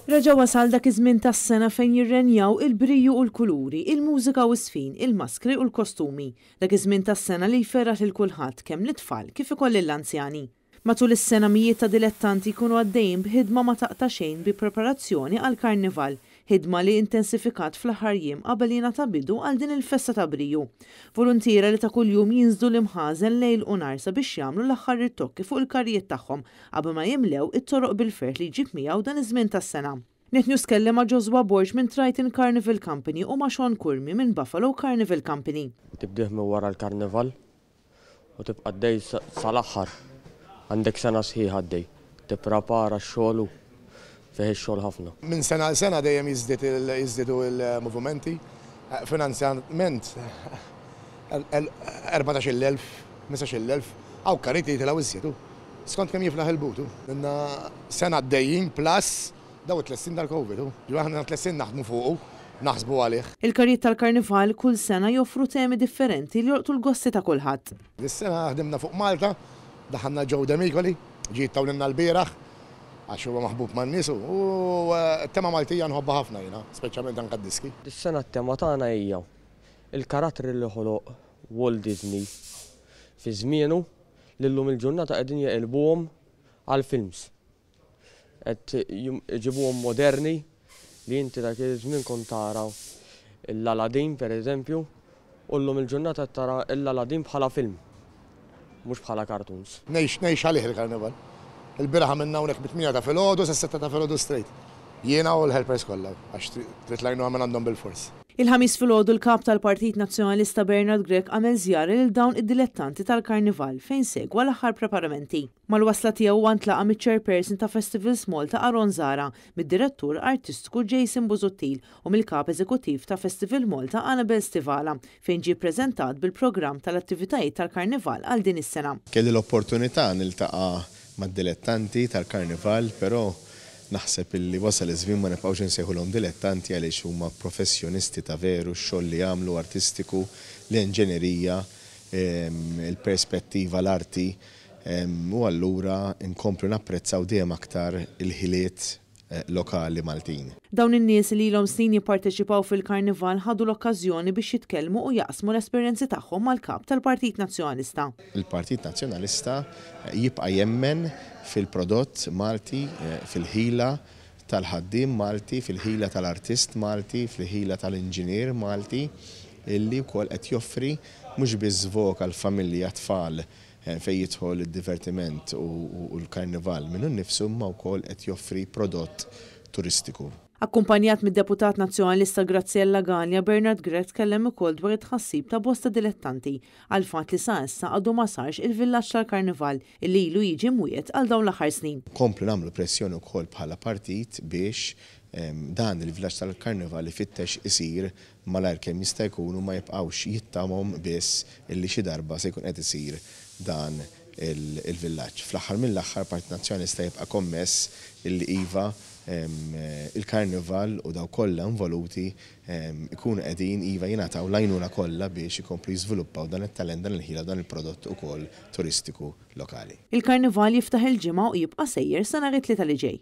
Raġa wasal dak iż-żmien tas-sena fejn jirrenjaw il-briju u l-kuluri, il-mużika u s-sfin, il-maskri u l-kostumi. Dak iż-żmien tas-sena li jferrat il kulħadd kemm l-itfal kif ukoll l-anzjani. Matul is-sena mijiet ta' dilettanti jkunu għaddejjin b'ħidma ma taqta' xejn bi preparazzjoni għal karnival, ħidma li intensifikat fl-aħħar jiem qabel jingħata bidu għal din il-festa ta' briju. Voluntiera li ta' kuljum jinżdu l-imħażen lejl u nar sabiex jagħmlu l-aħħar rittokki fuq il-karrijiet tagħhom qabel ma jimlew it-toroq bil-fert li jġib miegħu dan iż-żmien tas-sena. Netnews kellem ma' Joshua Borg minn Triton Carnival Company u ma' Sean Kurmi minn Buffalo Carnival Company. Tibdih minn wara l-karnival u tibqa' dej sal-aħħar. Għandek sena sħiħa għaddej, tipprepara x-xogħol fih ix-xogħol ħafna. Minn sena għal sena dejjem jiżdiedu l-movimenti. Finanzjament 14,000, 15,000, għaw kariti jitilgħu iżjed. Skont kemm jiflaħ il-butu. Inna sena għaddejjin plus daw it-tlessin tal-Covid. Aħna tlessin naħdmu fuqu, naħsbu għalih. Il-karrijiet tal-karnival kull sena joffru temi differenti li joqtu l-gossi ta' kulħadd. Dis-sena ħdimna fuq Malta, daħanna Joe D'Amicoli, ġiet tawlinna l-bieraħ, għax huwa maħbub man-nies u t-tema Maltija nħobba ħafna jiena, speċjalment anke d-diski. Dis-sena t-tema tagħna hija il-karattri li ħoloq Walt Disney fi żmienu li llum il-ġurnata qegħdin jeqilbuhom għal films. Qed iġibuhom moderni li inti dak iż-żmien kont tara l-Aladdin pereżempju u llum il-ġurnata tara l-Aladdin bħala film. Mux bħala cartoons. Nejx għalih il-karnival. Il-biraħ minna unek bit-8 ta' filgħodu sa' 6 ta' filgħodu straight. Jiena u l-helpers kollha għax titlajnu għamil għandhom bil-fors. Il-ħamis filgħodu l-kap tal-Partit Nazzjonalista Bernard Grech għamel żjara lil dawn id-dilettanti tal-karnival fejn segwa l-aħħar preparamenti. Mal-wasla tiegħu ntlaqa miċ-chairperson ta' Festivals Malta Aron Zara, mid-direttur artistiku Jason Busuttil u mill-kap eżekuttiv ta' Festival Malta Annabel Stivala fejn ġie ppreżentat bil-programm tal-attivitajiet tal-karnival għal din is-sena. Kelli l-opportunità niltaqa' mad-dilettanti tal-karnival, però naħseb illi wasal iż-żmien ma nibqgħux insejħulhom dilettanti għaliex huma professjonisti ta' veru, x-xogħol li jagħmlu artistiku, l-inġenerija, il-perspettiva l-arti u allura nkomplu napprezzaw dejjem aktar il-ħiliet lokali Maltin. Dawn in-nies li ilhom snin jipparteċipaw fil-karnival ħadu l-okkażjoni biex jitkellmu u jaqsmu l-esperjenzi tagħhom mal-kap tal-Partit Nazzjonalista. Il-Partit Nazzjonalista jibqa' jemmen fil-prodott Malti, fil-ħila tal-ħaddiem Malti, fil-ħila tal-artist Malti, fil-ħila tal-inġinier Malti, illi wkoll qed joffri mhux biss voka l-familja tfal fejn jidħol id-divertiment u l-karnival minnu nnifsu ma wkoll qed joffri prodott turistiku. Akkumpanjat mid-Deputat Nazzjonalista Graziella Gaglia, Bernard Grech tkellem ukoll dwar it-tħassib ta' bosta dilettanti għal fatt li sa issa għadu ma sarx il-villaġġ tal-karnival illi ilu jiġi mwiet għal dawn l-aħħar snin. Komplu nagħmlu pressjoni wkoll bħala partit biex dan il-villaġġ tal-karnival ifittex isir malajr kemm jista' jkunu ma jibqgħux jittamhom biss illi xi darba se jkun qed isir dan il-villaġġ. Fl-aħħar mill-aħħar Partit Nazzjonalista jibqa' kommess illi iva il-karnival u daw kollha involuti ikunu qegħdin iva jingħataw l-għajnuna kollha biex ikomplu jiżviluppaw dan it-talent, dan il-ħila, dan il-prodott ukoll turistiku lokali. Il-karnival jiftaħ il-ġimgħa u jibqa' sejjer sa nhar it-tlieta li ġej.